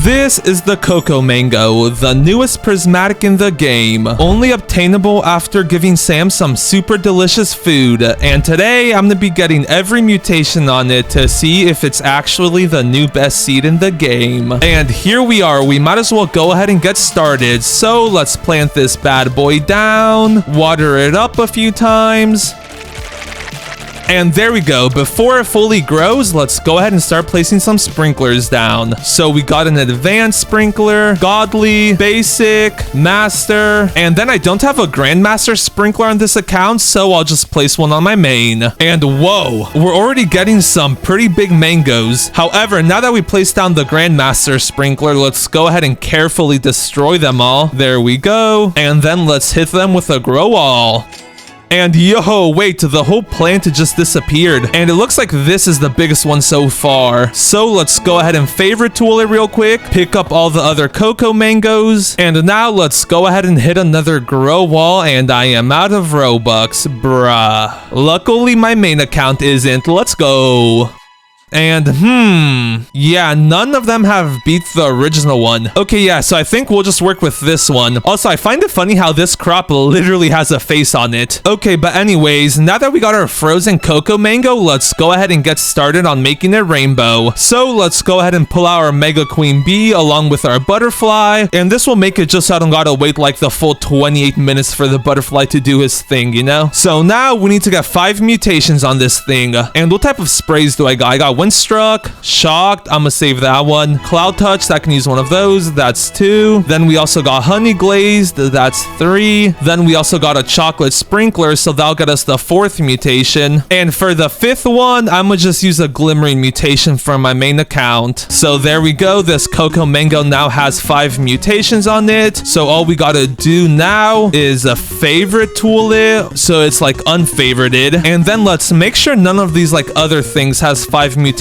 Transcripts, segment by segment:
This is the COCOMANGO, the newest prismatic in the game. Only obtainable after giving Sam some super delicious food. And today, I'm gonna be getting every mutation on it to see if it's actually the new best seed in the game. And here we are, we might as well go ahead and get started. So let's plant this bad boy down, water it up a few times. And there we go. Before it fully grows, let's go ahead and start placing some sprinklers down. So we got an advanced sprinkler, godly, basic, master, and then I don't have a grandmaster sprinkler on this account, so I'll just place one on my main. And whoa, we're already getting some pretty big mangoes. However, now that we placed down the grandmaster sprinkler, let's go ahead and carefully destroy them all. There we go. And then let's hit them with a grow all. And yo, wait, the whole plant just disappeared. And it looks like this is the biggest one so far. So let's go ahead and favorite tool it real quick. Pick up all the other COCOMANGOs. And now let's go ahead and hit another grow wall. And I am out of Robux, bruh. Luckily, my main account isn't. Let's go. And, yeah, none of them have beat the original one. Okay, yeah, so I think we'll just work with this one. Also, I find it funny how this crop literally has a face on it. Okay, but anyways, now that we got our frozen COCOMANGO, let's go ahead and get started on making it rainbow. So let's go ahead and pull out our Mega Queen Bee along with our butterfly. And this will make it just so I don't gotta wait like the full 28 minutes for the butterfly to do his thing, you know? So now we need to get 5 mutations on this thing. And what type of sprays do I got? I got Windstruck, Shocked, I'm gonna save that one. Cloud Touch, I can use one of those, that's 2. Then we also got Honey Glazed, that's 3. Then we also got a Chocolate Sprinkler, so that'll get us the 4th mutation. And for the 5th one, I'm gonna just use a Glimmering mutation from my main account. So there we go, this COCOMANGO now has 5 mutations on it. So all we gotta do now is a favorite tool it, so it's like unfavorited. And then let's make sure none of these like other things has 5 mutations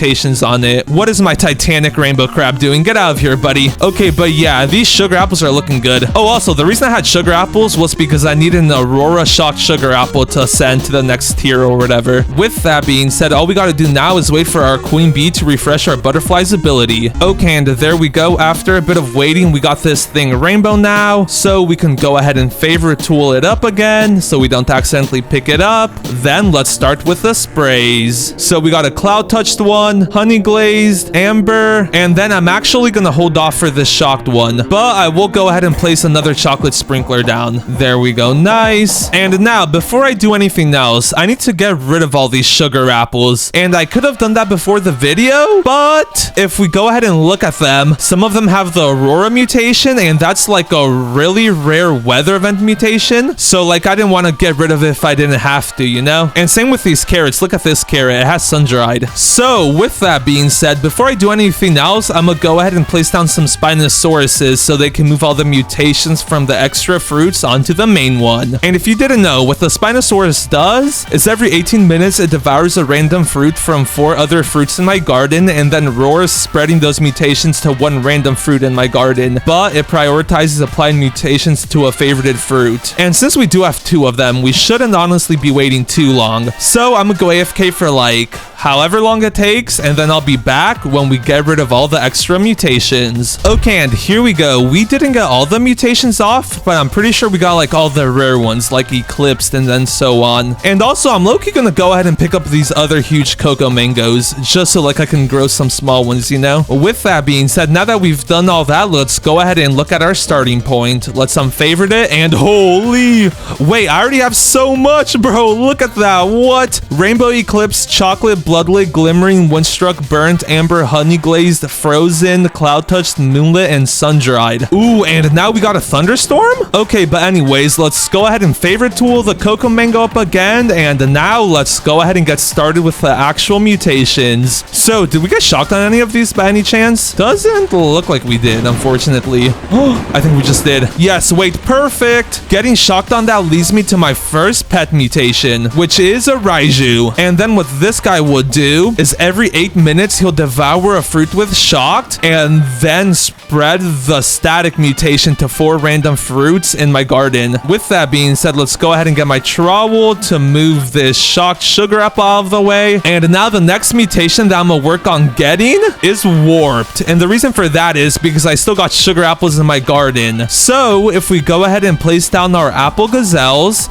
on it. What is my Titanic rainbow crab doing? Get out of here, buddy. Okay, but yeah, these sugar apples are looking good. Oh, also, the reason I had sugar apples was because I needed an Aurora Shocked sugar apple to send to the next tier or whatever. With that being said, all we gotta do now is wait for our queen bee to refresh our butterfly's ability. Okay, and there we go. After a bit of waiting, we got this thing rainbow now, so we can go ahead and favorite tool it up again so we don't accidentally pick it up. Then let's start with the sprays. So we got a Cloud Touched one, Honey Glazed, Amber, and then I'm actually gonna hold off for this Shocked one, but I will go ahead and place another Chocolate Sprinkler down. There we go, nice. And now, before I do anything else, I need to get rid of all these sugar apples, and I could have done that before the video, but if we go ahead and look at them, some of them have the Aurora mutation, and that's like a really rare weather event mutation, so like I didn't want to get rid of it if I didn't have to, you know? And same with these carrots. Look at this carrot, it has sun-dried. So with that being said, before I do anything else, I'm gonna go ahead and place down some Spinosauruses so they can move all the mutations from the extra fruits onto the main one. And if you didn't know, what the Spinosaurus does is every 18 minutes it devours a random fruit from 4 other fruits in my garden and then roars, spreading those mutations to 1 random fruit in my garden, but it prioritizes applying mutations to a favorited fruit. And since we do have 2 of them, we shouldn't honestly be waiting too long. So I'm gonna go AFK for like however long it takes, and then I'll be back when we get rid of all the extra mutations. Okay, and here we go. We didn't get all the mutations off, but I'm pretty sure we got like all the rare ones, like Eclipsed and then so on. And also, I'm low-key gonna go ahead and pick up these other huge COCOMANGOs, just so like I can grow some small ones, you know? With that being said, now that we've done all that, let's go ahead and look at our starting point. Let's unfavorite it, and holy, wait, I already have so much, bro. Look at that. What? Rainbow Eclipse, Chocolate, Bloodlit, Glimmering, Windstruck, Burnt, Amber, Honey Glazed, Frozen, Cloud Touched, Moonlit, and Sun-Dried. Ooh, and now we got a Thunderstorm? Okay, but anyways, let's go ahead and favorite tool the COCOMANGO up again, and now let's go ahead and get started with the actual mutations. So, did we get shocked on any of these by any chance? Doesn't look like we did, unfortunately. I think we just did. Yes, wait, perfect. Getting shocked on that leads me to my first pet mutation, which is a Raiju. And then what this guy will would do is every 8 minutes, he'll devour a fruit with shocked and then spread the static mutation to 4 random fruits in my garden. With that being said, let's go ahead and get my trowel to move this shocked sugar apple out of the way. And now the next mutation that I'm gonna work on getting is warped. And the reason for that is because I still got sugar apples in my garden. So if we go ahead and place down our apple gazelles,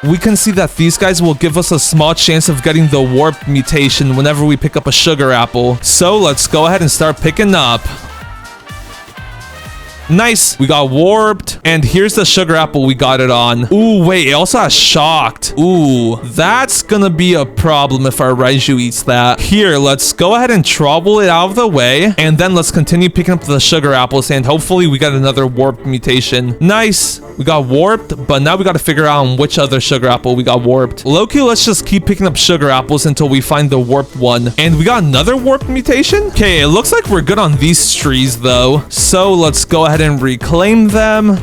we can see that these guys will give us a small chance of getting the warp mutation whenever we pick up a sugar apple. So let's go ahead and start picking up. Nice, we got warped, and here's the sugar apple we got it on. Ooh, wait, it also has shocked. Ooh, that's gonna be a problem if our Raiju eats that. Here, let's go ahead and trowel it out of the way, and then let's continue picking up the sugar apples, and hopefully we got another warped mutation. Nice, we got warped, but now we gotta figure out on which other sugar apple we got warped. Loki, let's just keep picking up sugar apples until we find the warped one. And we got another warped mutation? Okay, it looks like we're good on these trees though. So let's go ahead and reclaim them.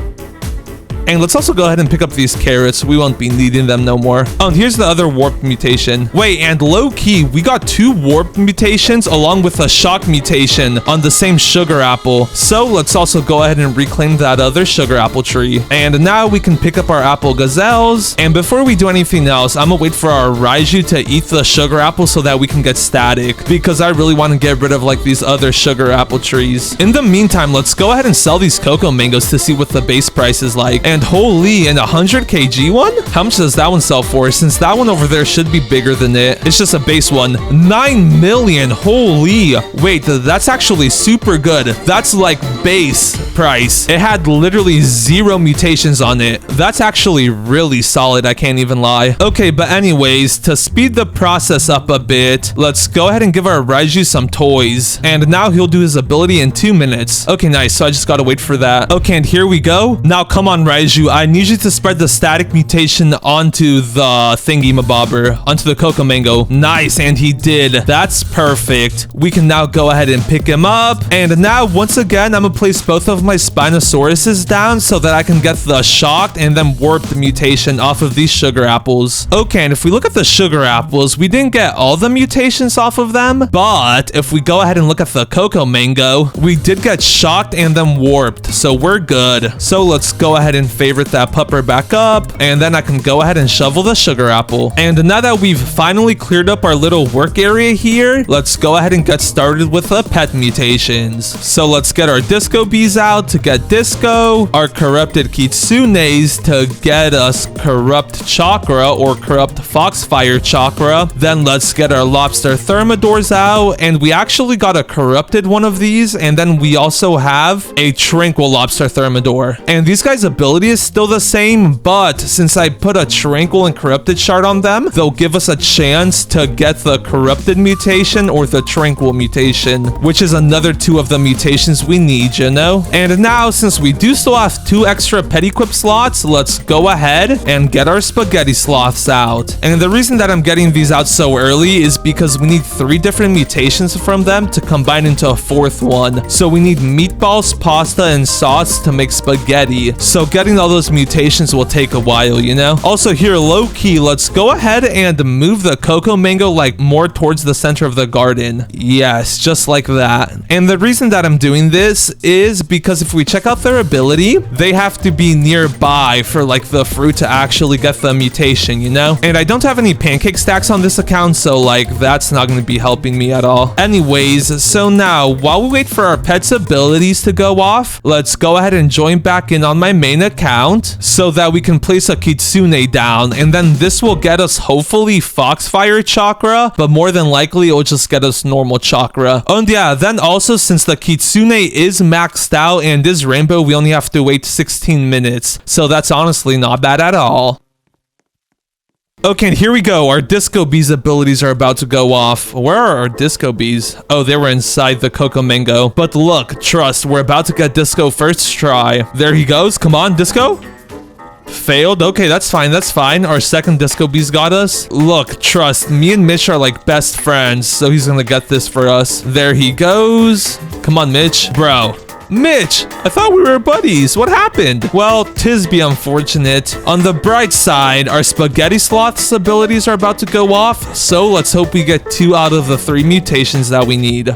And let's also go ahead and pick up these carrots. We won't be needing them no more. Oh, and here's the other warped mutation. Wait, and low-key, we got 2 warped mutations along with a shock mutation on the same sugar apple. So let's also go ahead and reclaim that other sugar apple tree. And now we can pick up our apple gazelles. And before we do anything else, I'm gonna wait for our Raiju to eat the sugar apple so that we can get static, because I really want to get rid of like these other sugar apple trees. In the meantime, let's go ahead and sell these cocoa mangoes to see what the base price is like. And holy, an 100 kg one? How much does that one sell for? Since that one over there should be bigger than it. It's just a base one. 9 million. Holy. Wait, that's actually super good. That's like base price. It had literally 0 mutations on it. That's actually really solid. I can't even lie. Okay, but anyways, to speed the process up a bit, let's go ahead and give our Raiju some toys. And now he'll do his ability in 2 minutes. Okay, nice. So I just gotta wait for that. Okay, and here we go. Now come on, Raiju. I need you to spread the static mutation onto the thingy mabobber, onto the COCOMANGO. Nice, and he did. That's perfect. We can now go ahead and pick him up. And now, once again, I'm gonna place both of my Spinosauruses down so that I can get the shocked and then warped mutation off of these sugar apples. Okay, and if we look at the sugar apples, we didn't get all the mutations off of them, but if we go ahead and look at the COCOMANGO, we did get shocked and then warped, so we're good. So let's go ahead and favorite that pupper back up, and then I can go ahead and shovel the sugar apple. And now that we've finally cleared up our little work area here, let's go ahead and get started with the pet mutations. So let's get our disco bees out to get disco, our corrupted kitsunes to get us corrupt chakra or corrupt foxfire chakra. Then let's get our lobster thermidors out, and we actually got a corrupted one of these, and then we also have a tranquil lobster thermidor. And these guys' ability is still the same, but since I put a tranquil and corrupted shard on them, they'll give us a chance to get the corrupted mutation or the tranquil mutation, which is another 2 of the mutations we need, you know? And now, since we do still have 2 extra pet equip slots, let's go ahead and get our spaghetti sloths out. And the reason that I'm getting these out so early is because we need 3 different mutations from them to combine into a 4th one. So we need meatballs, pasta, and sauce to make spaghetti. So getting all those mutations will take a while, you know? Also here, low-key, let's go ahead and move the COCOMANGO like more towards the center of the garden. Yes, just like that. And the reason that I'm doing this is because if we check out their ability, they have to be nearby for like the fruit to actually get the mutation, you know? And I don't have any pancake stacks on this account, so like that's not going to be helping me at all. Anyways, so now while we wait for our pets' abilities to go off, let's go ahead and join back in on my main account so that we can place a kitsune down, and then this will get us hopefully foxfire chakra, but more than likely it will just get us normal chakra. Oh, and yeah, then also since the kitsune is maxed out and is rainbow, we only have to wait 16 minutes, so that's honestly not bad at all. Okay, and here we go. Our disco bees abilities are about to go off. Where are our disco bees? Oh, they were inside the COCOMANGO. But look, trust, we're about to get disco first try. There he goes. Come on, disco. Failed. Okay, that's fine. That's fine. Our second disco bees got us. Look, trust, me and Mitch are like best friends, so he's gonna get this for us. There he goes. Come on, Mitch. Bro. Mitch, I thought we were buddies. What happened? Well, 'tis be unfortunate. On the bright side, our spaghetti sloth's abilities are about to go off, so let's hope we get 2 out of the 3 mutations that we need.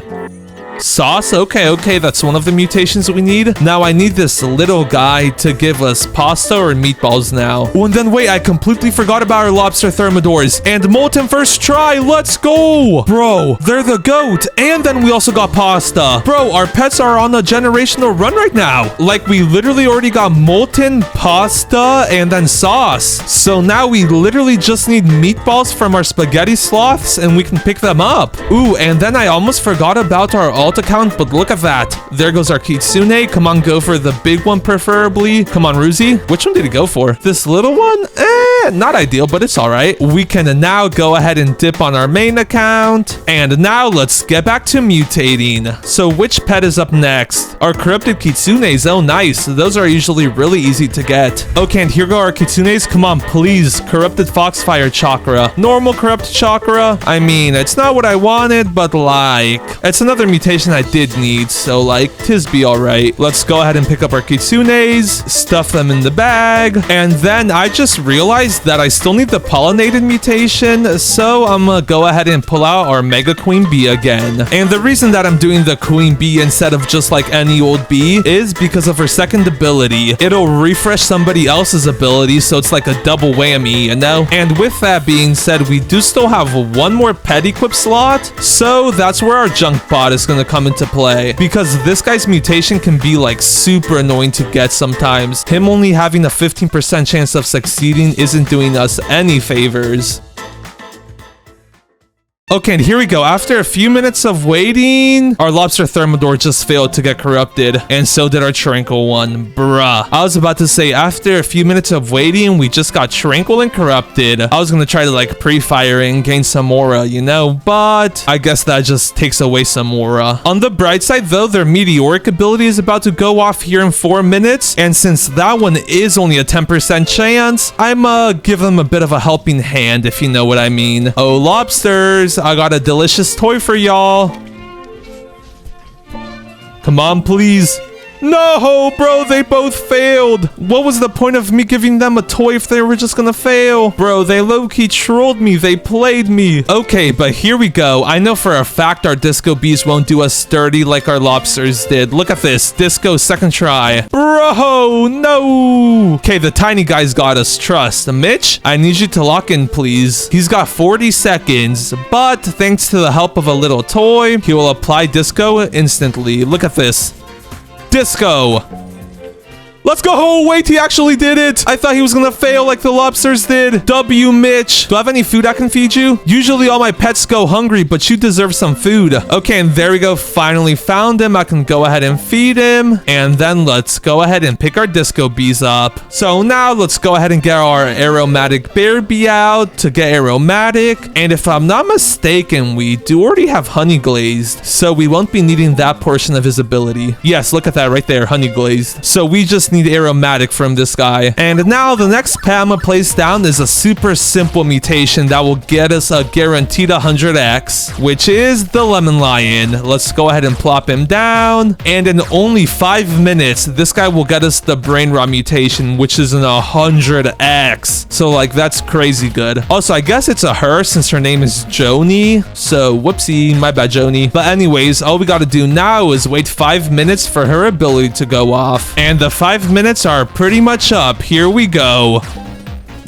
Sauce? Okay, that's one of the mutations we need. Now I need this little guy to give us pasta or meatballs now. Oh, and then wait, I completely forgot about our lobster thermidors. And molten first try, let's go! Bro, they're the goat. And then we also got pasta. Bro, our pets are on a generational run right now. Like, we literally already got molten, pasta, and then sauce. So now we literally just need meatballs from our spaghetti sloths, and we can pick them up. Ooh, and then I almost forgot about our alt account, but look at that. There goes our kitsune. Come on, go for the big one preferably. Come on, Ruzi. Which one did he go for? This little one? Not ideal, but it's all right. We can now go ahead and dip on our main account. And now let's get back to mutating. So which pet is up next? Our corrupted kitsunes. Oh, nice. Those are usually really easy to get. Okay, and here go our kitsunes. Come on, please. Corrupted foxfire chakra. Normal corrupt chakra. I mean, it's not what I wanted, but like, it's another mutation I did need, so like, 'tis be alright. Let's go ahead and pick up our kitsunes, stuff them in the bag, and then I just realized that I still need the pollinated mutation, so I'm gonna go ahead and pull out our mega queen bee again. And the reason that I'm doing the queen bee instead of just like any old bee is because of her second ability. It'll refresh somebody else's ability, so it's like a double whammy, you know? And with that being said, we do still have one more pet equip slot, so that's where our junk bot is gonna come into play, because this guy's mutation can be like super annoying to get sometimes. Him only having a 15% chance of succeeding isn't doing us any favors. Okay, and here we go. After a few minutes of waiting, our lobster thermidor just failed to get corrupted, and so did our tranquil one. Bruh. I was about to say, after a few minutes of waiting, we just got tranquil and corrupted. I was gonna try to like pre-fire and gain some aura, you know, but I guess that just takes away some aura. On the bright side though, their meteoric ability is about to go off here in 4 minutes, and since that one is only a 10% chance, I'm give them a bit of a helping hand, if you know what I mean. Oh, lobsters, I got a delicious toy for y'all. Come on, please. No, bro, they both failed. What was the point of me giving them a toy if they were just gonna fail? Bro, they low-key trolled me. They played me. Okay, but here we go. I know for a fact our disco bees won't do us dirty like our lobsters did. Look at this. Disco second try. Bro, no. Okay, the tiny guy's got us. Trust. Mitch, I need you to lock in, please. He's got 40 seconds, but thanks to the help of a little toy, he will apply disco instantly. Look at this. Disco. Let's go. Oh, wait, he actually did it. I thought he was gonna fail like the lobsters did. W, Mitch. Do I have any food I can feed you? Usually all my pets go hungry, but you deserve some food. Okay, and there we go. Finally found him. I can go ahead and feed him. And then let's go ahead and pick our disco bees up. So now let's go ahead and get our aromatic bear bee out to get aromatic. And if I'm not mistaken, we do already have honey glazed, so we won't be needing that portion of his ability. Yes, look at that right there, honey glazed. So we just need aromatic from this guy. And now the next pet I'm gonna place down is a super simple mutation that will get us a guaranteed 100x, which is the lemon lion. Let's go ahead and plop him down, and in only 5 minutes this guy will get us the brain rot mutation, which is an 100x. So like, that's crazy good. Also, I guess it's a her since her name is Joni, so whoopsie, my bad, Joni. But anyways, all we gotta do now is wait 5 minutes for her ability to go off, and the 5 minutes are pretty much up. Here we go.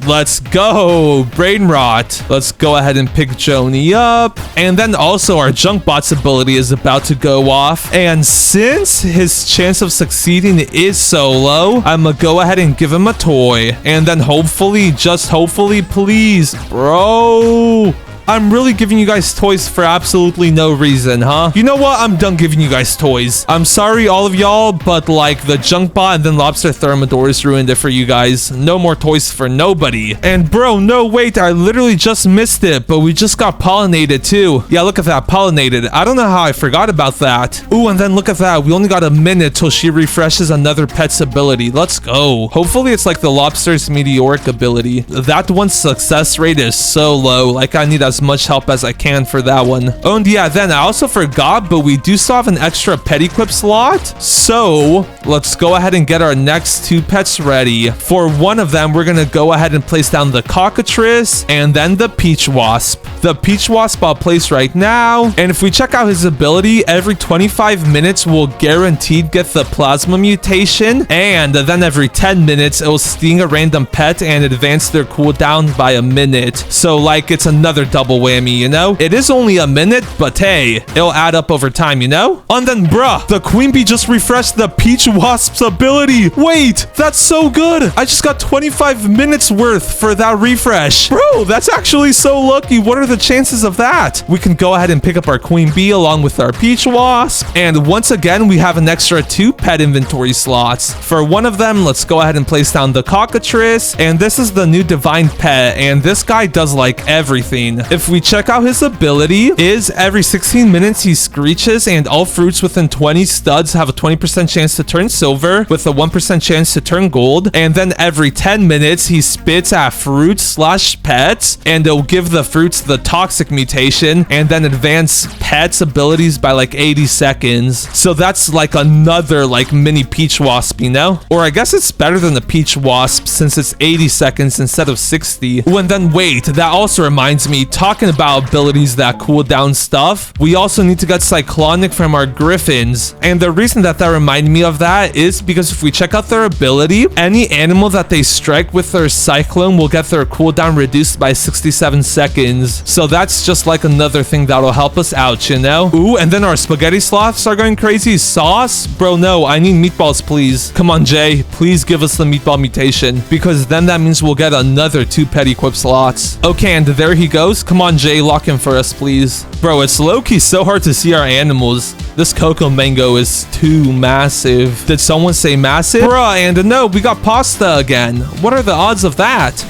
Let's go. Brain rot. Let's go ahead and pick Joni up. And then also our junk bot's ability is about to go off. And since his chance of succeeding is so low, I'm gonna go ahead and give him a toy. And then hopefully, just hopefully, please, bro. I'm really giving you guys toys for absolutely no reason, huh? You know what? I'm done giving you guys toys. I'm sorry, all of y'all, but like the junk bot and then lobster thermidors ruined it for you guys. No more toys for nobody. And bro, no, wait, I literally just missed it, but we just got pollinated too. Yeah, look at that, pollinated. I don't know how I forgot about that. Ooh, and then look at that. We only got a minute till she refreshes another pet's ability. Let's go. Hopefully it's like the lobster's meteoric ability. That one's success rate is so low. Like, I need as as much help as I can for that one. Oh, and yeah, then I also forgot, but we do still have an extra pet equip slot. So let's go ahead and get our next 2 pets ready. For one of them, we're gonna go ahead and place down the cockatrice and then the peach wasp. The peach wasp I'll place right now. And if we check out his ability, every 25 minutes we'll guaranteed get the plasma mutation, and then every 10 minutes it'll sting a random pet and advance their cooldown by a minute. So like it's another double whammy, you know? It is only a minute, but hey, it'll add up over time, you know? And then bruh, the queen bee just refreshed the peach wasp's ability. Wait, that's so good. I just got 25 minutes worth for that refresh. Bro, that's actually so lucky. What are the chances of that? We can go ahead and pick up our queen bee along with our peach wasp. And once again, we have an extra 2 pet inventory slots. For one of them, let's go ahead and place down the cockatrice. And this is the new divine pet. And this guy does like everything. If we check out his ability, is every 16 minutes he screeches and all fruits within 20 studs have a 20% chance to turn silver with a 1% chance to turn gold. And then every 10 minutes he spits at fruits/pets and it'll give the fruits the toxic mutation and then advance pets abilities by like 80 seconds. So that's like another like mini peach wasp, you know? Or I guess it's better than the peach wasp since it's 80 seconds instead of 60. Oh, and then wait, that also reminds me, talking about abilities that cool down stuff, we also need to get cyclonic from our griffins. And the reason that reminded me of that is because if we check out their ability, any animal that they strike with their cyclone will get their cooldown reduced by 67 seconds. So that's just like another thing that'll help us out, you know? Ooh, and then our spaghetti sloths are going crazy. Sauce? Bro, no, I need meatballs, please. Come on, Jay, please give us the meatball mutation, because then that means we'll get another 2 pet equip slots. Okay, and there he goes. Come on, Jay, lock him for us, please. Bro, it's low-key so hard to see our animals. This COCOMANGO is too massive. Did someone say massive? Bruh, and no, we got pasta again. What are the odds of that?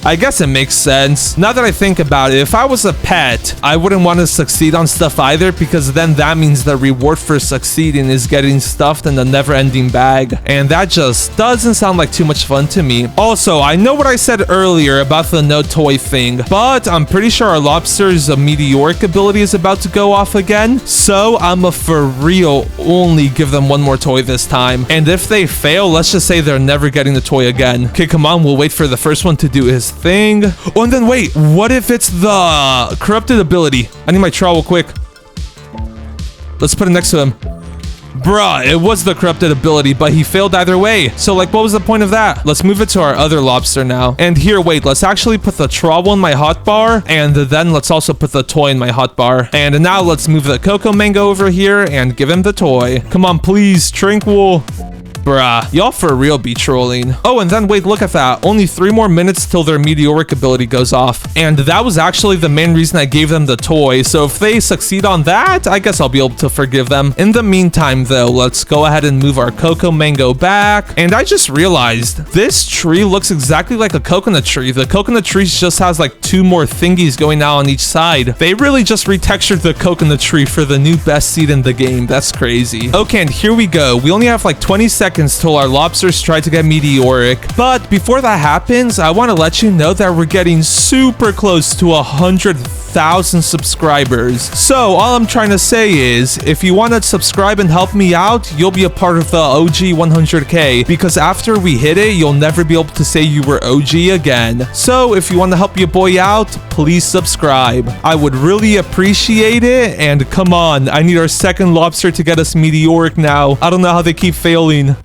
I guess it makes sense. Now that I think about it, if I was a pet, I wouldn't want to succeed on stuff either, because then that means the reward for succeeding is getting stuffed in the never-ending bag. And that just doesn't sound like too much fun to me. Also, I know what I said earlier about the no toy thing, but I'm pretty sure our lobster's meteoric ability is about to go off again. So I'm a for real only give them 1 more toy this time. And if they fail, let's just say they're never getting the toy again. Okay, come on, we'll wait for the first one to do his thing. Oh, and then wait, what if it's the corrupted ability? I need my trowel quick. Let's put it next to him. Bruh, it was the corrupted ability, but he failed either way. So like, what was the point of that? Let's move it to our other lobster now. And here, wait, let's actually put the trowel in my hotbar, and then let's also put the toy in my hotbar. And now let's move the COCOMANGO over here and give him the toy. Come on, please, Tranquil. Bruh, y'all for real be trolling. Oh, and then wait, look at that. Only 3 more minutes till their meteoric ability goes off. And that was actually the main reason I gave them the toy. So if they succeed on that, I guess I'll be able to forgive them. In the meantime, though, let's go ahead and move our COCOMANGO back. And I just realized this tree looks exactly like a coconut tree. The coconut tree just has like 2 more thingies going out on each side. They really just retextured the coconut tree for the new best seed in the game. That's crazy. Okay, and here we go. We only have like 20 seconds till our lobsters try to get meteoric. But before that happens, I want to let you know that we're getting super close to 100,000 subscribers. So all I'm trying to say is, if you want to subscribe and help me out, you'll be a part of the OG 100K, because after we hit it, you'll never be able to say you were OG again. So if you want to help your boy out, please subscribe. I would really appreciate it. And come on, I need our second lobster to get us meteoric now. I don't know how they keep failing.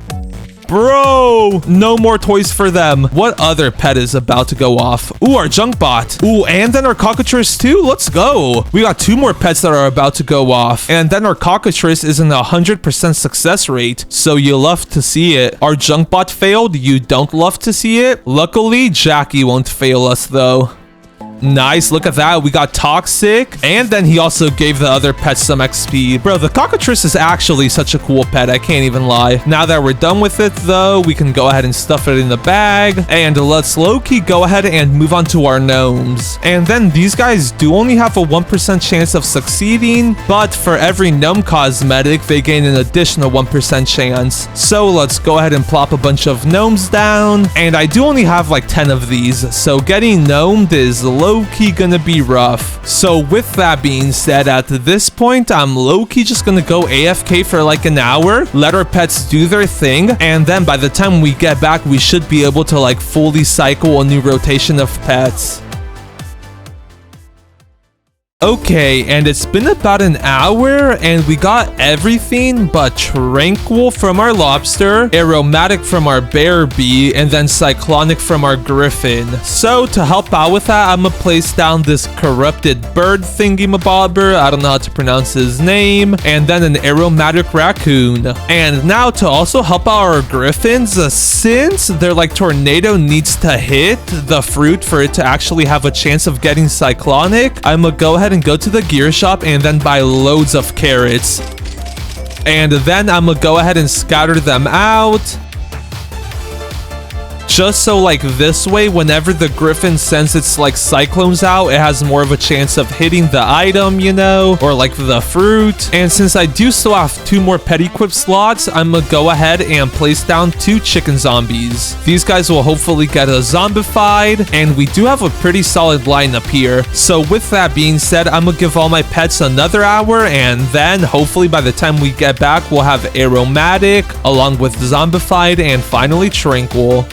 Bro, no more toys for them. What other pet is about to go off? Ooh, our junk bot. Ooh, and then our cockatrice too. Let's go. We got 2 more pets that are about to go off. And then our cockatrice is in a 100% success rate. So you love to see it. Our junk bot failed. You don't love to see it. Luckily, Jackie won't fail us though. Nice, look at that. We got toxic, and then he also gave the other pets some XP. Bro, the cockatrice is actually such a cool pet, I can't even lie. Now that we're done with it though, we can go ahead and stuff it in the bag, and let's low-key go ahead and move on to our gnomes. And then these guys do only have a 1% chance of succeeding, but for every gnome cosmetic they gain an additional 1% chance. So let's go ahead and plop a bunch of gnomes down, and I do only have like 10 of these, so getting gnomed is low-key gonna be rough. So with that being said, at this point, I'm low-key just gonna go AFK for like an hour, let our pets do their thing, and then by the time we get back, we should be able to like fully cycle a new rotation of pets. Okay, and it's been about an hour, and we got everything but Tranquil from our lobster, Aromatic from our bear bee, and then Cyclonic from our Griffin. So, to help out with that, I'm gonna place down this corrupted bird thingy-mabobber, I don't know how to pronounce his name, and then an Aromatic raccoon. And now, to also help out our Griffins, since their like tornado needs to hit the fruit for it to actually have a chance of getting Cyclonic, I'm gonna go ahead and go to the gear shop and then buy loads of carrots. And then I'm gonna go ahead and scatter them out. Just so like this way, whenever the Griffin sends its like cyclones out, it has more of a chance of hitting the item, you know, or like the fruit. And since I do still have 2 more pet equip slots, I'm gonna go ahead and place down 2 chicken zombies. These guys will hopefully get a zombified, and we do have a pretty solid lineup here. So with that being said, I'm gonna give all my pets another hour, and then hopefully by the time we get back, we'll have Aromatic along with zombified and finally Tranquil.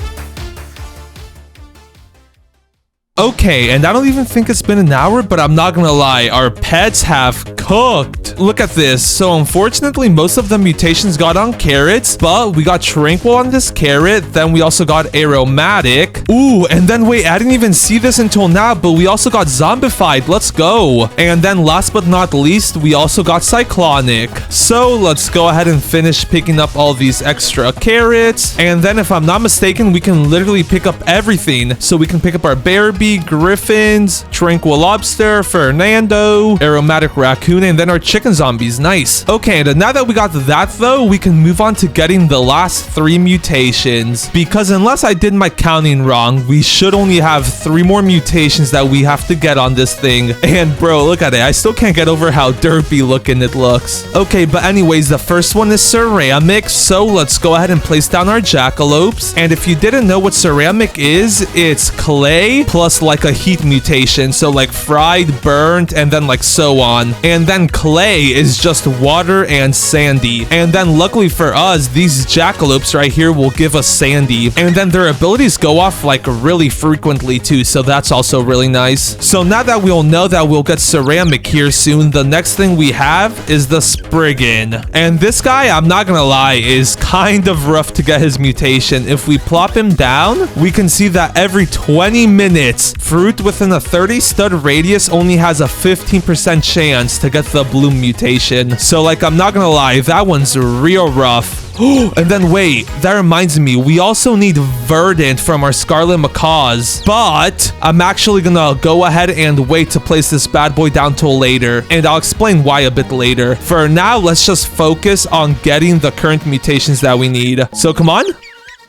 Okay, and I don't even think it's been an hour, but I'm not gonna lie, our pets have cooked. Look at this. So unfortunately, most of the mutations got on carrots, but we got Tranquil on this carrot. Then we also got Aromatic. Ooh, and then wait, I didn't even see this until now, but we also got Zombified. Let's go. And then last but not least, we also got Cyclonic. So let's go ahead and finish picking up all these extra carrots. And then if I'm not mistaken, we can literally pick up everything. So we can pick up our bear bee, Griffins, Tranquil lobster, Fernando, Aromatic raccoon, and then our chicken zombies. Nice. Okay, and now that we got that though, we can move on to getting the last 3 mutations, because unless I did my counting wrong, we should only have 3 more mutations that we have to get on this thing. And bro, look at it. I still can't get over how derpy looking it looks. Okay, but anyways, the first one is ceramic, so let's go ahead and place down our jackalopes. And if you didn't know what ceramic is, it's clay plus like a heat mutation, so like fried, burnt, and then like so on. And then clay is just water and sandy. And then luckily for us, these jackalopes right here will give us sandy. And then their abilities go off like really frequently too, so that's also really nice. So now that we all know that we'll get ceramic here soon, the next thing we have is the Sprien. And this guy, I'm not gonna lie, is kind of rough to get his mutation. If we plop him down, we can see that every 20 minutes, fruit within a 30 stud radius only has a 15% chance to get the bloom mutation. So like, I'm not gonna lie, that one's real rough. And then wait, that reminds me, we also need Verdant from our Scarlet Macaws, but I'm actually gonna go ahead and wait to place this bad boy down till later, and I'll explain why a bit later. For now, let's just focus on getting the current mutations that we need. So come on.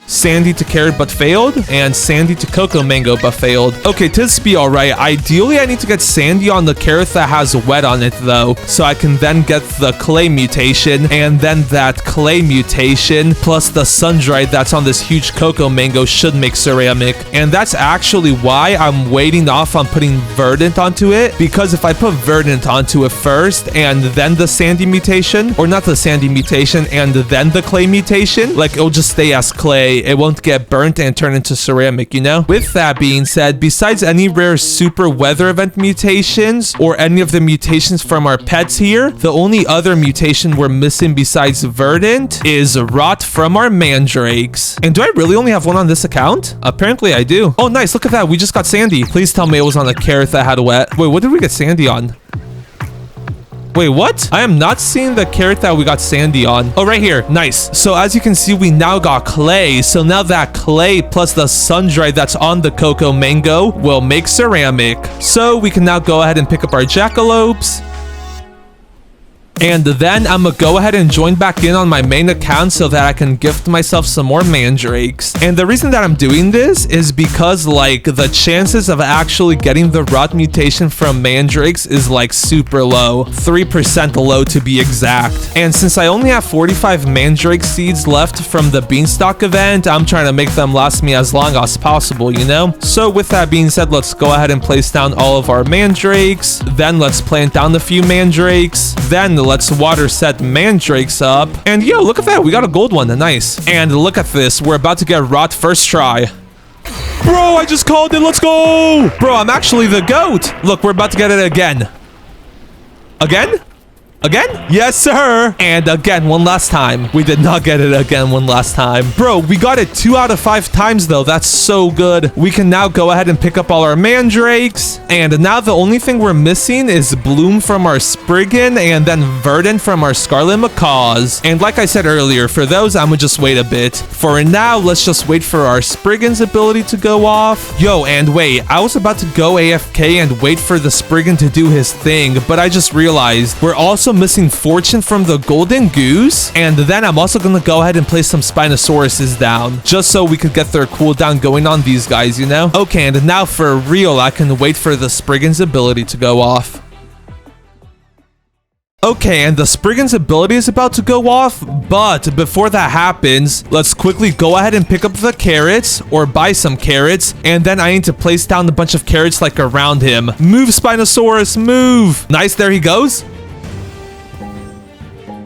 Sandy to carrot but failed, and Sandy to COCOMANGO but failed. Okay, this be alright. Ideally, I need to get Sandy on the carrot that has wet on it though, so I can then get the clay mutation, and then that clay mutation plus the sun-dried that's on this huge COCOMANGO should make ceramic. And that's actually why I'm waiting off on putting Verdant onto it, because if I put Verdant onto it first and then the Sandy mutation, or not the Sandy mutation and then the clay mutation, like it'll just stay as clay. It won't get burnt and turn into ceramic, you know? With that being said, besides any rare super weather event mutations or any of the mutations from our pets here, the only other mutation we're missing besides Verdant is Rot from our mandrakes. And do I really only have one on this account? Apparently I do. Oh, nice. Look at that. We just got Sandy. Please tell me it was on a carrot that had wet. Wait, what did we get Sandy on? Wait, what? I am not seeing the carrot that we got Sandy on. Oh, right here. Nice. So as you can see, we now got clay. So now that clay plus the sun-dried that's on the COCOMANGO will make ceramic. So we can now go ahead and pick up our jackalopes. And then I'm gonna go ahead and join back in on my main account so that I can gift myself some more mandrakes. And the reason that I'm doing this is because like the chances of actually getting the rot mutation from mandrakes is like super low. 3% low to be exact. And since I only have 45 mandrake seeds left from the beanstalk event, I'm trying to make them last me as long as possible, you know? So with that being said, let's go ahead and place down all of our mandrakes. Then let's plant down a few mandrakes. Then let's water set mandrakes up. And yo, look at that. We got a gold one. Nice. And look at this. We're about to get rot first try. Bro, I just called it. Let's go. Bro, I'm actually the GOAT. Look, we're about to get it again. Again? Again? Yes, sir. And again, one last time. We did not get it again one last time. Bro, we got it 2 out of 5 times, though. That's so good. We can now go ahead and pick up all our mandrakes. And now the only thing we're missing is bloom from our Sprien and then verdant from our scarlet macaws. And like I said earlier, for those, I'm gonna just wait a bit. For now, let's just wait for our Sprien's ability to go off. Yo, and wait, I was about to go AFK and wait for the Sprien to do his thing, but I just realized we're also missing fortune from the golden goose, and then I'm also gonna go ahead and place some Spinosauruses down just so we could get their cooldown going on these guys, you know? Okay, and now for real, I can wait for the Sprien's ability to go off. Okay, and the Sprien's ability is about to go off, but before that happens, let's quickly go ahead and pick up the carrots, or buy some carrots, and then I need to place down a bunch of carrots like around him. Move, Spinosaurus, move! Nice, there he goes.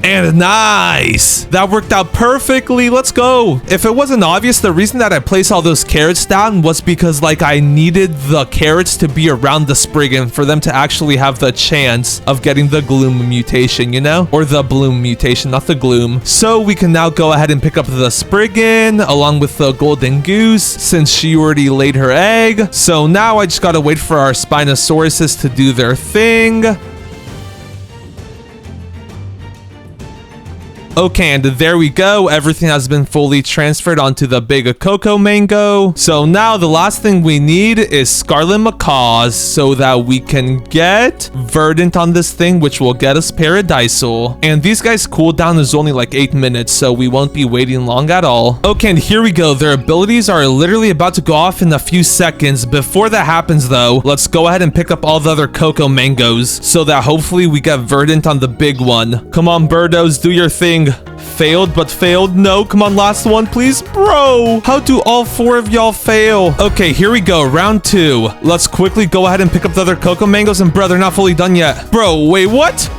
And nice! That worked out perfectly. Let's go. If it wasn't obvious, the reason that I placed all those carrots down was because like I needed the carrots to be around the Sprien for them to actually have the chance of getting the gloom mutation, you know? Or the bloom mutation, not the gloom. So we can now go ahead and pick up the Sprien along with the golden goose since she already laid her egg. So now I just gotta wait for our Spinosauruses to do their thing. Okay, and there we go. Everything has been fully transferred onto the big COCOMANGO. So now the last thing we need is scarlet macaws so that we can get verdant on this thing, which will get us paradisal. And these guys' cooldown is only like 8 minutes, so we won't be waiting long at all. Okay, and here we go. Their abilities are literally about to go off in a few seconds. Before that happens, though, let's go ahead and pick up all the other COCOMANGOs so that hopefully we get verdant on the big one. Come on, birdos, do your thing. Failed, but failed. No, come on, last one, please. Bro, how do all 4 of y'all fail? Okay, here we go. Round 2. Let's quickly go ahead and pick up the other COCOMANGOs, and bro, they're not fully done yet. Bro, wait, what?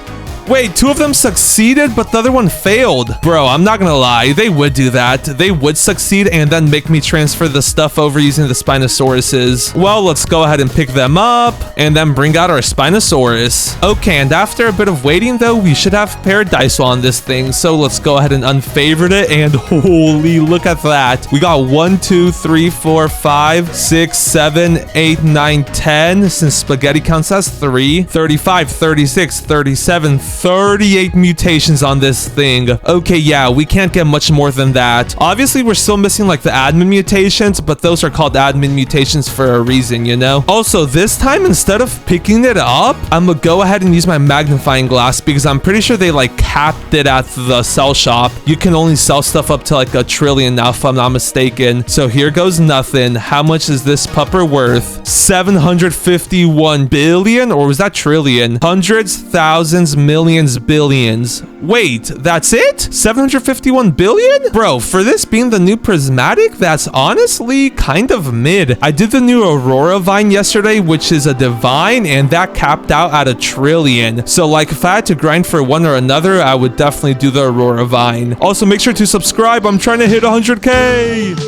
Wait, 2 of them succeeded, but the other one failed. Bro, I'm not gonna lie. They would do that. They would succeed and then make me transfer the stuff over using the Spinosauruses. Well, let's go ahead and pick them up and then bring out our Spinosaurus. Okay, and after a bit of waiting, though, we should have paradisal on this thing. So let's go ahead and unfavorite it. And holy, look at that. We got 1, 2, 3, 4, 5, 6, 7, 8, 9, 10. Since spaghetti counts as 3, 35, 36, 37, 38 mutations on this thing. Okay, yeah, we can't get much more than that. Obviously, we're still missing like the admin mutations, but those are called admin mutations for a reason, you know? Also, this time, instead of picking it up, I'm gonna go ahead and use my magnifying glass because I'm pretty sure they like capped it at the sell shop. You can only sell stuff up to like 1 trillion now, if I'm not mistaken. So here goes nothing. How much is this pupper worth? 751 billion? Or was that trillion? Hundreds, thousands, millions, billions. Wait, that's it? 751 billion? Bro, for this being the new prismatic, that's honestly kind of mid. I did the new Aurora Vine yesterday, which is a divine, and that capped out at 1 trillion. So like if I had to grind for one or another, I would definitely do the Aurora Vine. Also, make sure to subscribe. I'm trying to hit 100K.